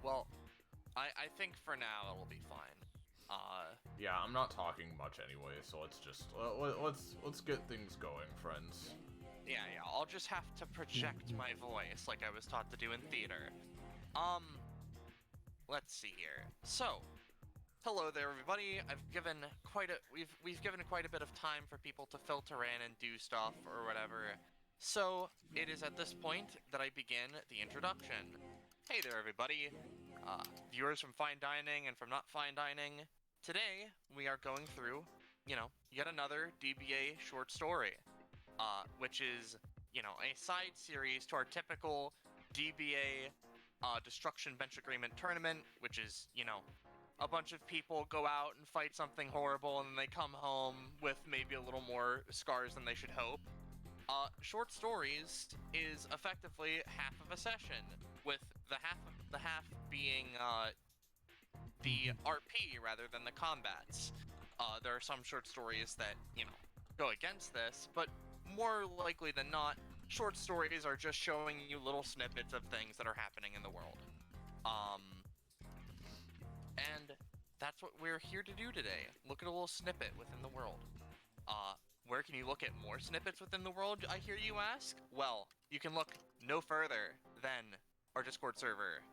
well, I think for now it'll be fine. Yeah, I'm not talking much anyway, so let's just let's get things going, friends. Yeah, I'll just have to project my voice like I was taught to do in theater. Let's see here. So, hello there, everybody. We've given quite a bit of time for people to filter in and do stuff or whatever. So, it is at this point that I begin the introduction. Hey there, everybody. Viewers from Fine Dining and from Not Fine Dining. Today, we are going through, yet another DBA short story, which is, a side series to our typical DBA Destruction Bench Agreement tournament, which is, a bunch of people go out and fight something horrible and then they come home with maybe a little more scars than they should hope. Short stories is effectively half of a session, with the half being the RP rather than the combats. There are some short stories that, go against this, but more likely than not, short stories are just showing you little snippets of things that are happening in the world. And that's what we're here to do today. Look at a little snippet within the world. Where can you look at more snippets within the world, I hear you ask? Well, you can look no further than our Discord server,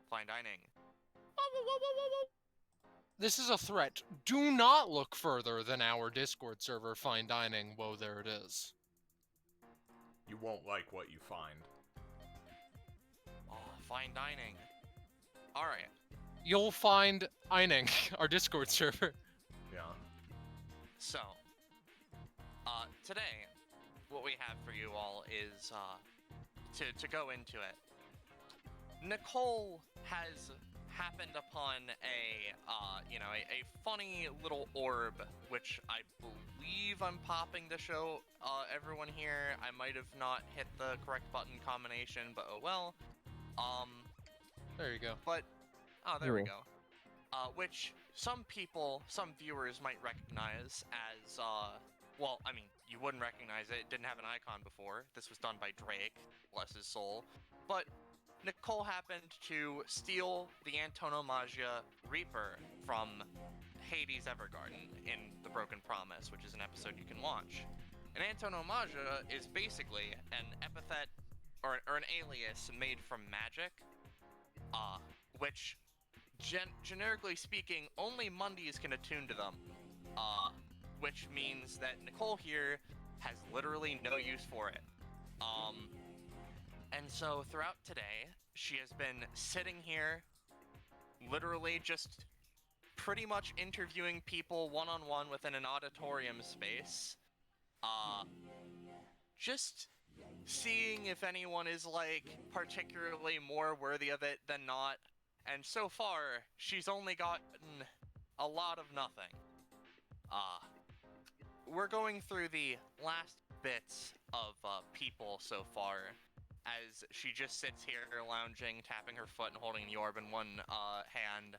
Fine Dining. This is a threat. Do not look further than our Discord server, Fine Dining. Whoa, there it is. You won't like what you find. Oh, Fine Dining. Alright. You'll find Eining, our Discord server. Yeah. So, today, what we have for you all is, to go into it. Nicole has happened upon a funny little orb, which I believe I'm popping to show everyone here. I might have not hit the correct button combination, but oh well. There you go. But, there we go. Which some viewers might recognize as, well, I mean, you wouldn't recognize it. It didn't have an icon before. This was done by Drake, bless his soul. But Nicole happened to steal the Antonomasia Reaper from Hades Evergarden in The Broken Promise, which is an episode you can watch. An Antonomasia is basically an epithet, or an alias made from magic, which, generically speaking, only Mundies can attune to them, which means that Nicole here has literally no use for it. And so throughout today, she has been sitting here, literally just pretty much interviewing people one-on-one within an auditorium space, just seeing if anyone is, like, particularly more worthy of it than not. And so far, she's only gotten a lot of nothing. We're going through the last bits of people so far, as she just sits here lounging, tapping her foot and holding the orb in one hand.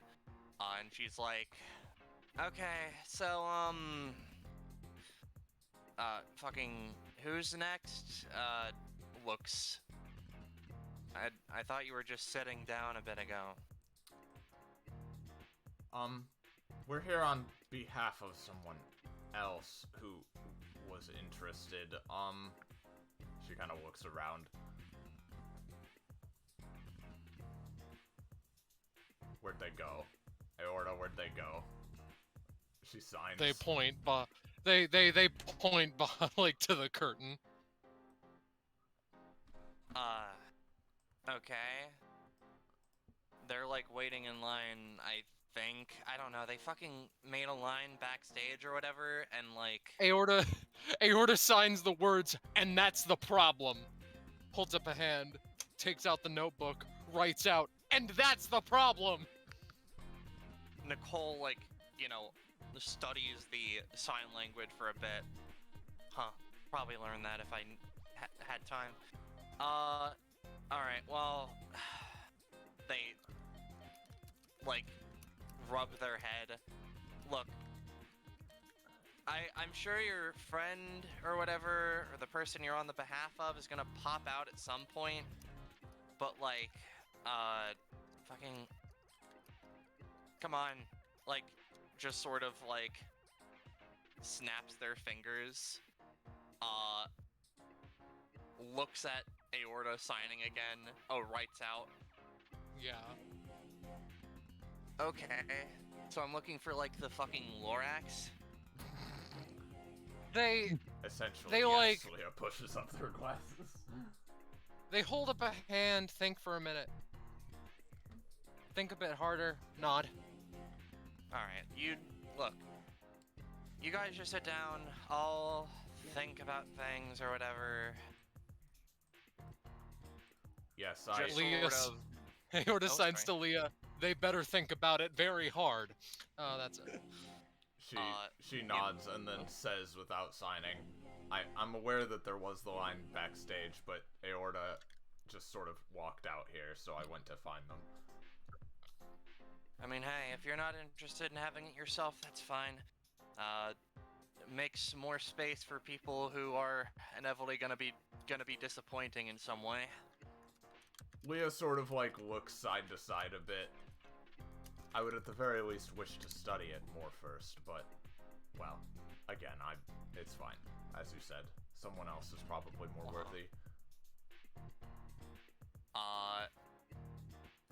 And she's like, okay, so, fucking, who's next? Looks. I thought you were just sitting down a bit ago. We're here on behalf of someone else who was interested. She kind of looks around. Where'd they go? Aorta, where'd they go? She signs. They point, they point, like, to the curtain. Okay. They're, like, waiting in line, I think. I don't know, they fucking made a line backstage or whatever, and, like... Aorta signs the words, and that's the problem. Holds up a hand, takes out the notebook, writes out, and that's the problem! Nicole, like, studies the sign language for a bit. Huh. Probably learn that if I had time. Alright, well... They, like, rub their head. Look, I'm sure your friend or whatever, or the person you're on the behalf of, is gonna pop out at some point. But, like, fucking... come on, like, just sort of, like, snaps their fingers, looks at Aorta signing again, writes out, Yeah. okay, so I'm looking for, like, the fucking Lorax? They Essentially, They, yes, like- Leah pushes up their glasses. they hold up a hand, think for a minute. Think a bit harder, nod. Alright, look, you guys just sit down, I'll think about things or whatever. Yes, Just Leah sort of... Aorta Oh, signs to sorry. Leah. They better think about it very hard. That's it. She nods and then says without signing, I'm aware that there was the line backstage, but Aorta just sort of walked out here, so I went to find them. I mean, hey, if you're not interested in having it yourself, that's fine. Makes more space for people who are inevitably gonna be disappointing in some way. Leah sort of, like, looks side to side a bit. I would at the very least wish to study it more first, but, well, again, it's fine. As you said, someone else is probably more worthy.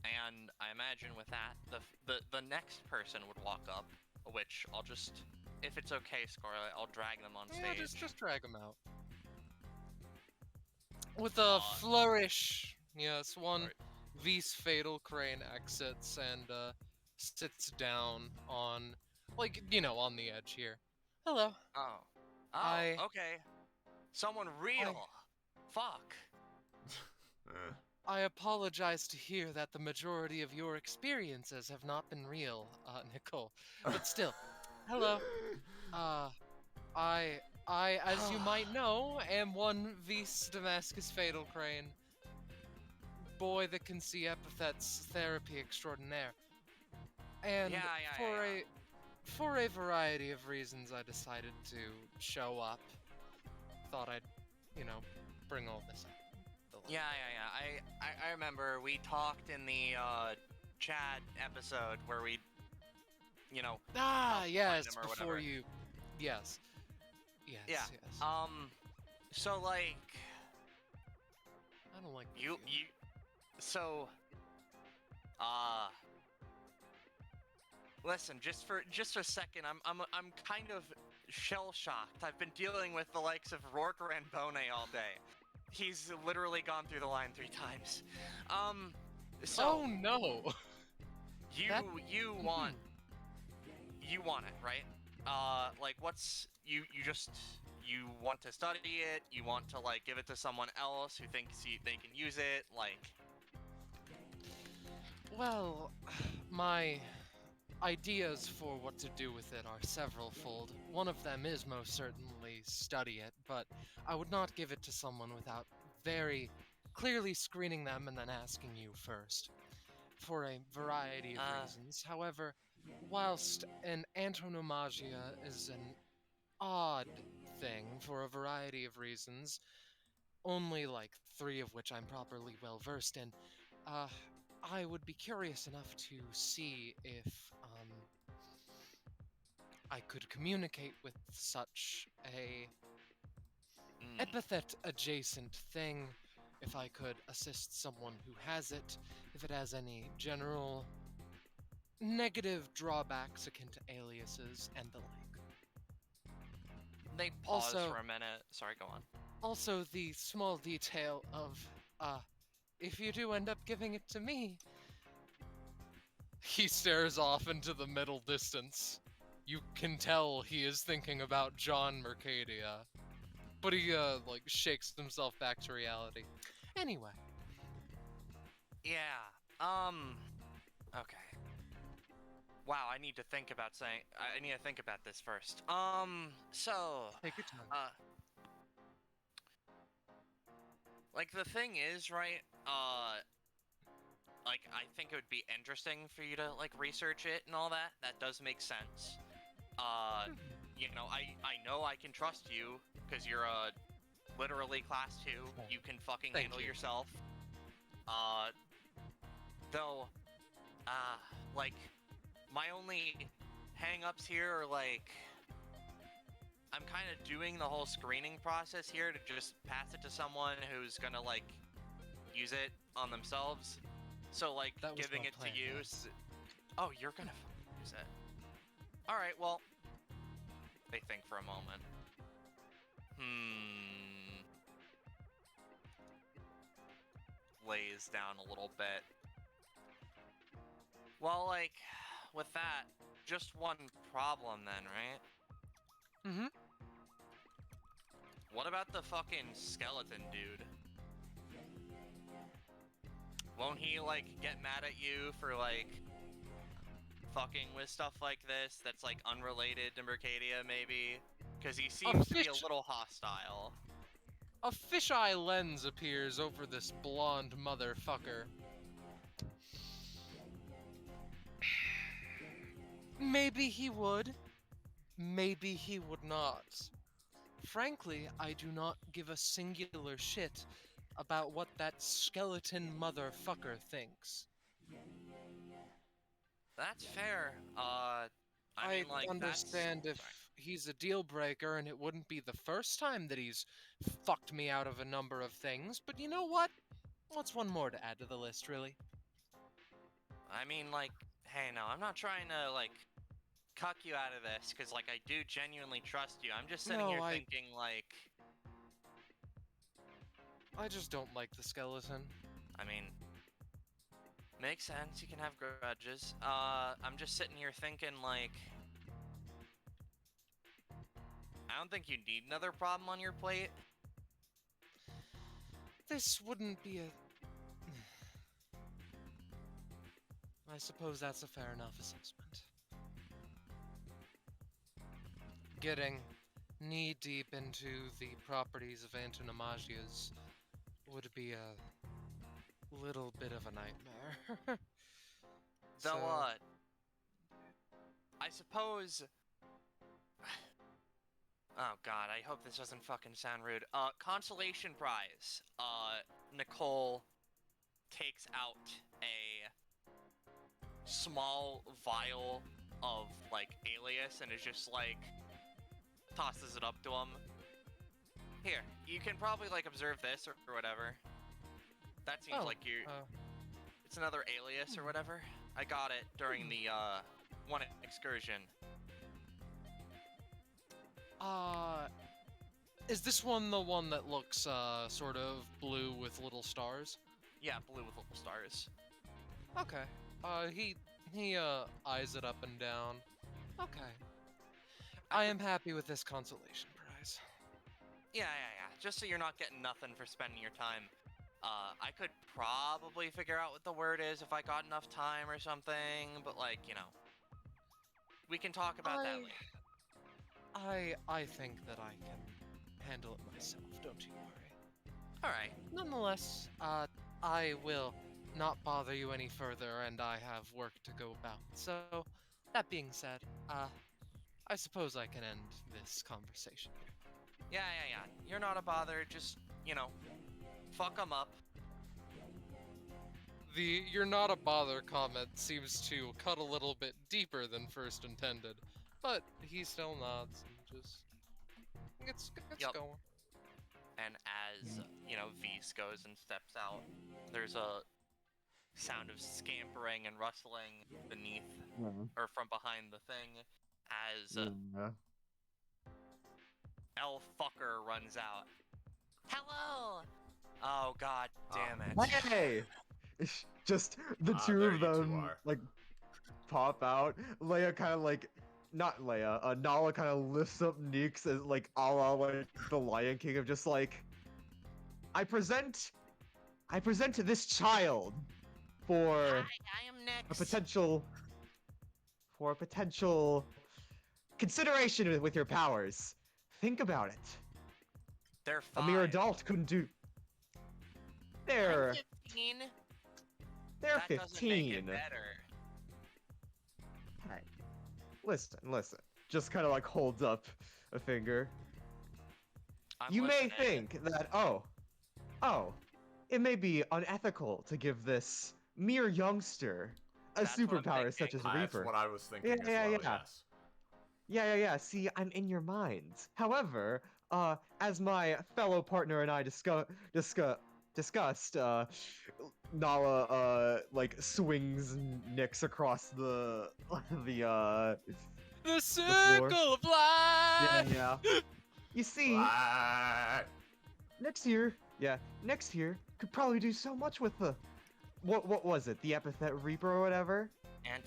And I imagine with that, the next person would walk up, which I'll just, if it's okay, Scarlet, I'll drag them on Yeah, stage. just drag him out. With a flourish. Yes, one Right. V's Fatal Crane exits and sits down on, like, on the edge here. Hello. Oh, I- okay. Someone real. Fuck. I apologize to hear that the majority of your experiences have not been real, Nicole. But still, hello. I, as you might know, am one Vis Damascus Fatal Crane. Boy that can see epithets therapy extraordinaire. And Yeah. for a variety of reasons, I decided to show up. Thought I'd, bring all this up. Yeah. I remember we talked in the Chad episode where we, helped Yes, find him or before whatever. you. Yes. Yes, Yeah. yes. So like I don't like you so listen, just for a second, I'm kind of shell shocked. I've been dealing with the likes of Rourke Rambone all day. He's literally gone through the line 3 times. So Oh no. you want it, right? Like what's you want to study it, you want to like give it to someone else who thinks they can use it, like Well, my ideas for what to do with it are severalfold. One of them is most certainly study it, but I would not give it to someone without very clearly screening them and then asking you first. For a variety of reasons. However, whilst an antonomasia is an odd thing for a variety of reasons, only like 3 of which I'm properly well versed in, I would be curious enough to see if I could communicate with such a epithet adjacent thing, if I could assist someone who has it, if it has any general negative drawbacks akin to aliases and the like. they pause Also- for a minute. Sorry, go on. Also, the small detail of, if you do end up giving it to me. He stares off into the middle distance. You can tell he is thinking about John Mercadia. But he, shakes himself back to reality. Anyway. Yeah. Okay. Wow, I need to think about this first. So Take your time. like the thing is, right? Like I think it would be interesting for you to like research it and all that. That does make sense. I know I can trust you because you're literally class 2. You can fucking Thank handle you. yourself. Though, like, my only hang-ups here are like I'm kind of doing the whole screening process here to just pass it to someone who's gonna like use it on themselves. So like That was giving my it plan, to you. yes. Oh, you're gonna use it. All right. Well, they think for a moment. Lays down a little bit. Well, like, with that, just one problem then, right? Mm-hmm. What about the fucking skeleton dude? Won't he, like, get mad at you for, like, fucking with stuff like this that's, like, unrelated to Mercadia, maybe? Because he seems to be a little hostile. A fisheye lens appears over this blonde motherfucker. Maybe he would. Maybe he would not. Frankly, I do not give a singular shit about what that skeleton motherfucker thinks. That's fair. I mean, like, understand if sorry. he's a deal breaker and it wouldn't be the first time that he's fucked me out of a number of things, but you know what? What's one more to add to the list, really? I mean, like, hey, no, I'm not trying to, like, cuck you out of this, because, like, I do genuinely trust you. I'm just sitting No, here thinking, like... I just don't like the skeleton. I mean... Makes sense, you can have grudges. I'm just sitting here thinking, like... I don't think you need another problem on your plate. This wouldn't be a... I suppose that's a fair enough assessment. Getting knee-deep into the properties of antonomasias would be a little bit of a nightmare. Though, I suppose... Oh god, I hope this doesn't fucking sound rude. Consolation prize. Nicole takes out a small vial of, like, alias and is just, like, tosses it up to him. Here, you can probably, like, observe this or whatever. That seems like you... It's another alias or whatever. I got it during the, one excursion. Is this one the one that looks, sort of blue with little stars? Yeah, blue with little stars. Okay. He eyes it up and down. Okay. I am happy with this consolation prize. Yeah. Just so you're not getting nothing for spending your time. I could probably figure out what the word is if I got enough time or something, but, like, you know. We can talk about that later. I think that I can handle it myself, don't you worry. Alright. Nonetheless, I will not bother you any further, and I have work to go about. So, that being said, I suppose I can end this conversation here. Yeah. You're not a bother, just, you know, fuck 'em up. The "you're not a bother" comment seems to cut a little bit deeper than first intended, but he still nods and just gets going. And as, you know, Vise goes and steps out, there's a sound of scampering and rustling beneath, or from behind the thing, as L fucker runs out. Hello! Oh, god damn it. Hey! Just the two there of you two them, are. like, pop out. Leia kind of, like, not Leia, Nala kind of lifts up Nyx as, like, a la, like, the Lion King of just, like, I present this child for Hi, I am Nyx. a potential consideration with your powers. Think about it. They're A 5. mere adult couldn't do. They're I'm 15. They're That 15. doesn't make it better. Hey, listen. Just kind of like holds up a finger. You may think that, oh, it may be unethical to give this mere youngster a That's what I'm superpower such thinking. as That's Reaper. what I was thinking as Yeah, well, yeah. yes. Yeah. See, I'm in your minds. However, as my fellow partner and I discussed, Nala, like, swings Nyx across the, the The floor. circle of life. Yeah. You see, next year could probably do so much with the, what was it? The Epithet Reaper or whatever?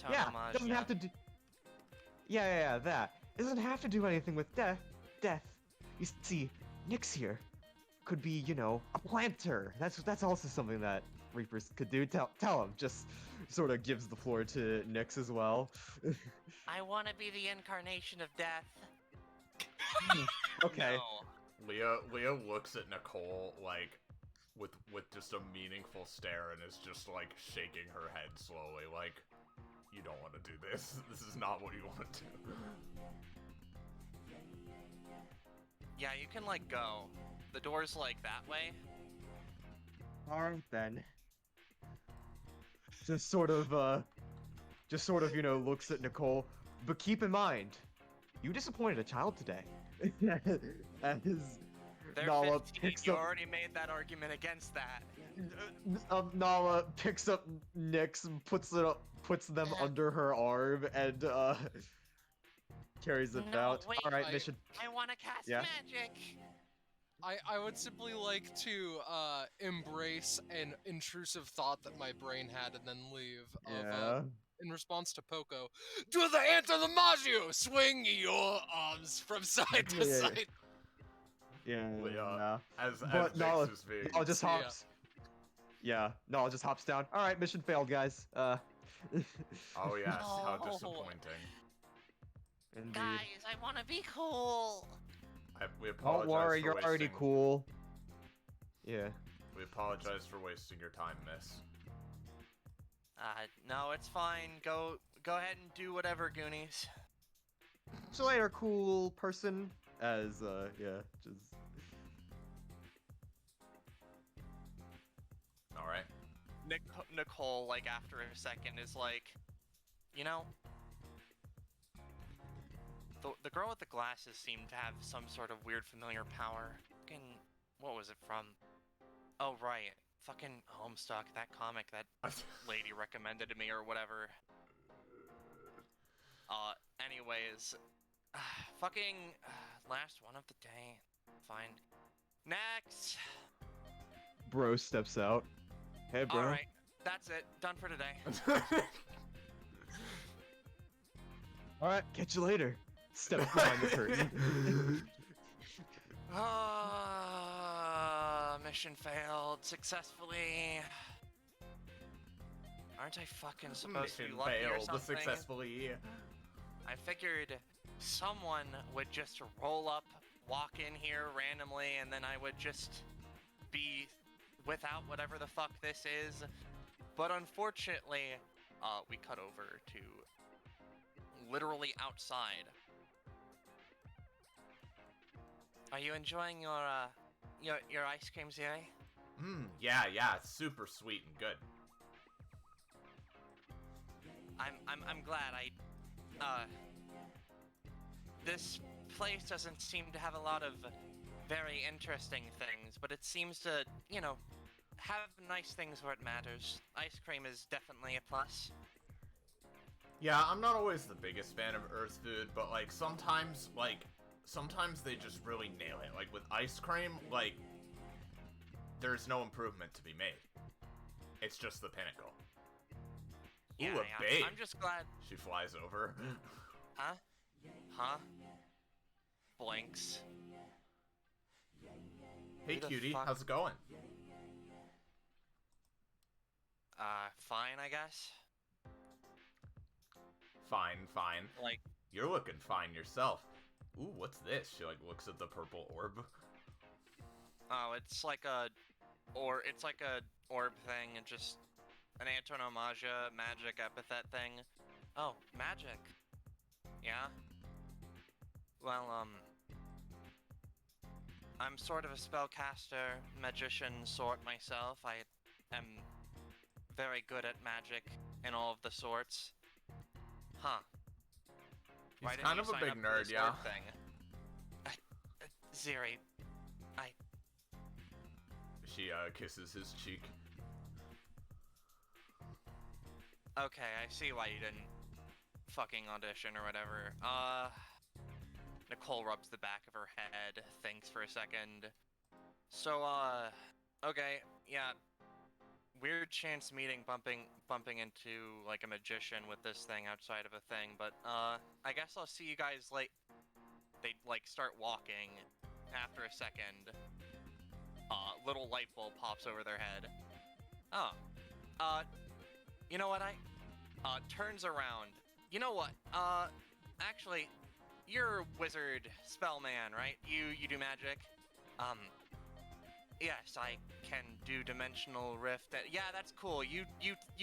Yeah, doesn't have to do. Yeah, that. It doesn't have to do anything with death. You see, Nyx here could be, a planter. That's also something that Reapers could do. Tell him. Just sort of gives the floor to Nyx as well. I want to be the incarnation of death. Okay. No. Leah looks at Nicole like with just a meaningful stare and is just like shaking her head slowly, like, you don't want to do this. This is not what you want to do. Yeah, you can like go. The door's like that way. Alright then. Just sort of, looks at Nicole. But keep in mind, you disappointed a child today. As They're Nala 15. picks You up, already made that argument against that. Nala picks up Nyx and puts them under her arm and carries it No, out. wait, All right, I- mission. I want to cast Yeah? magic. I would simply like to embrace an intrusive thought that my brain had and then leave. Yeah. In response to Poco, do the Enter the Maggio! Swing your arms from side to Yeah. side. Yeah. As But Nala, Nyx is being Nala just See ya. hops. Yeah, Nala just hops down. All right, mission failed, guys. Oh yes, how No. disappointing. Indeed. Guys, I want to be cool. We apologize Don't worry, for you're already wasting- cool. Yeah. We apologize for wasting your time, miss. No, it's fine. Go ahead and do whatever, Goonies. So later, cool person. As just. All right. Nicole, like after a second, is like, you know, the girl with the glasses seemed to have some sort of weird familiar power. Fucking, what was it from? Oh right, fucking Homestuck, that comic that lady recommended to me or whatever. Anyways, fucking last one of the day. Fine. Next. Bro steps out. Hey, bro. All right, that's it. Done for today. All right, catch you later. Steps behind the curtain. Mission failed successfully. Aren't I fucking supposed to be Mission lucky or failed something? successfully. I figured someone would just roll up, walk in here randomly, and then I would just be without whatever the fuck this is. But unfortunately, we cut over to literally outside. Are you enjoying your ice cream, Zeri? Yeah, it's super sweet and good. I'm glad. This place doesn't seem to have a lot of very interesting things, but it seems to, have nice things where it matters. Ice cream is definitely a plus. Yeah, I'm not always the biggest fan of Earth food, but like sometimes they just really nail it. Like with ice cream, like there's no improvement to be made. It's just the pinnacle. Yeah, Ooh, a babe. I'm just glad. She flies over. Huh? Huh? Blinks. Hey Who the cutie, fuck- how's it going? Fine, I guess. Fine. Like, You're looking fine yourself. Ooh, what's this? She like looks at the purple orb. oh, it's like a orb thing, and just an antonomasia magic epithet thing. Oh, magic. Yeah? Well, I'm sort of a spellcaster, magician sort myself. I am very good at magic and all of the sorts. Huh. Why He's didn't kind you of a sign big up for nerd, this yeah. orb thing? Ziri, She kisses his cheek. okay, I see why you didn't fucking audition or whatever. Nicole rubs the back of her head, thinks for a second. So, okay, yeah. Weird chance meeting bumping into like a magician with this thing outside of a thing, but I guess I'll see you guys like they like start walking after a second. Little light bulb pops over their head. Oh. You know what, turns around. You know what? Actually, you're a wizard spellman, right? You do magic? Yes, I can do dimensional rift. Yeah, that's cool. You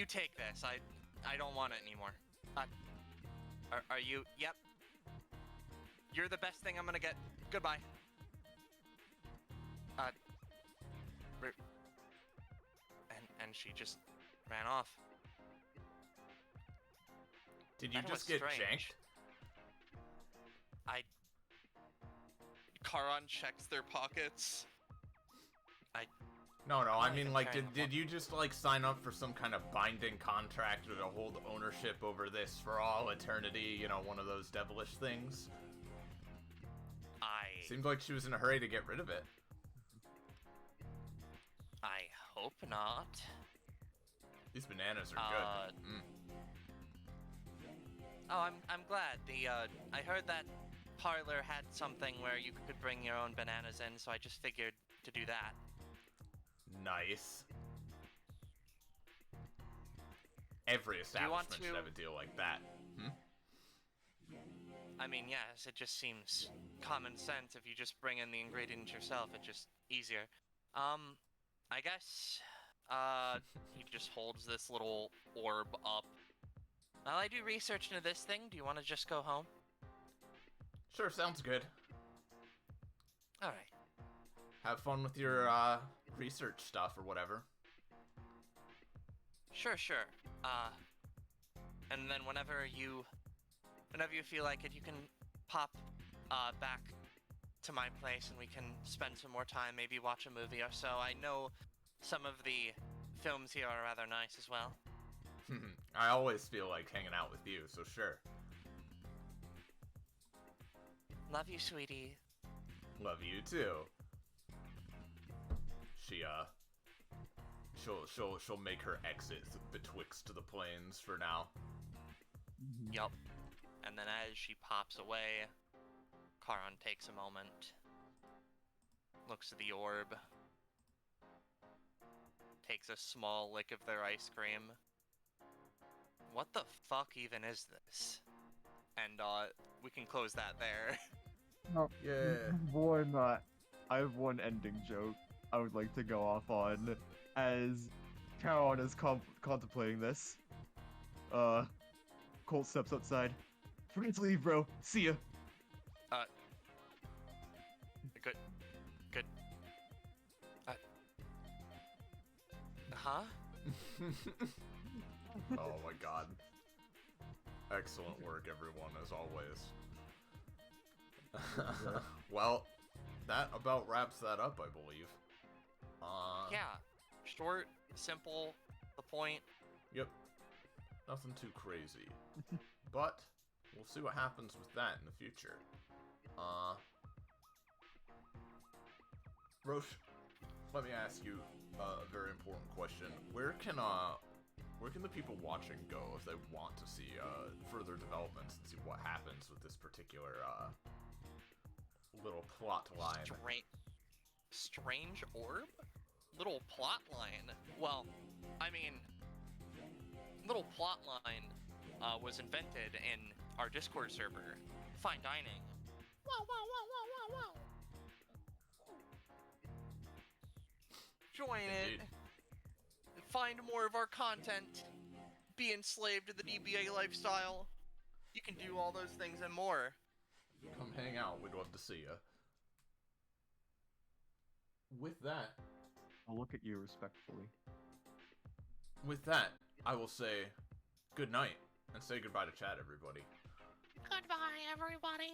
take this. I don't want it anymore. Are you? Yep. You're the best thing I'm gonna get. Goodbye. And she just ran off. Did you That just was get strange. janked? Charon checks their pockets. No, I'm I not mean, even like, carrying did you just, like, sign up for some kind of binding contract to hold ownership over this for all eternity, you know, one of those devilish things? Seemed like she was in a hurry to get rid of it. I hope not. These bananas are good. Oh, I'm glad. I heard that parlor had something where you could bring your own bananas in, so I just figured to do that. Nice. Every establishment should to- have a deal like that. I mean, yes, it just seems common sense if you just bring in the ingredients yourself. It's just easier. I guess, he just holds this little orb up. While I do research into this thing, do you want to just go home? Sure, sounds good. Alright. Have fun with your, research stuff or whatever. Sure. And then whenever you feel like it, you can pop, back to my place and we can spend some more time, maybe watch a movie or so. I know some of the films here are rather nice as well. I always feel like hanging out with you, so sure. Love you, sweetie. Love you too. She'll make her exit betwixt the planes for now. Yup. And then as she pops away, Charon takes a moment, looks at the orb, takes a small lick of their ice cream. What the fuck even is this? And, we can close that there. Oh, Yeah. I have one ending joke I would like to go off on as Charon is contemplating this. Colt steps outside. Forget to leave, bro. See ya. Good. Huh? Oh my god. Excellent work, everyone, as always. Well, that about wraps that up, I believe. Yeah. Short, simple, the point. Yep. Nothing too crazy. But, we'll see what happens with that in the future. Roche, let me ask you a very important question. Where can the people watching go if they want to see further developments and see what happens with this particular little plot line? Strange orb? Little plot line. Well, I mean, little plot line was invented in our Discord server. Fine dining. Wow. Join Indeed. it. Find more of our content. Be enslaved to the DBA lifestyle. You can do all those things and more. Come hang out. We'd love to see ya. With that, I'll look at you respectfully. with that, I will say good night and say goodbye to chat, everybody. Goodbye, everybody.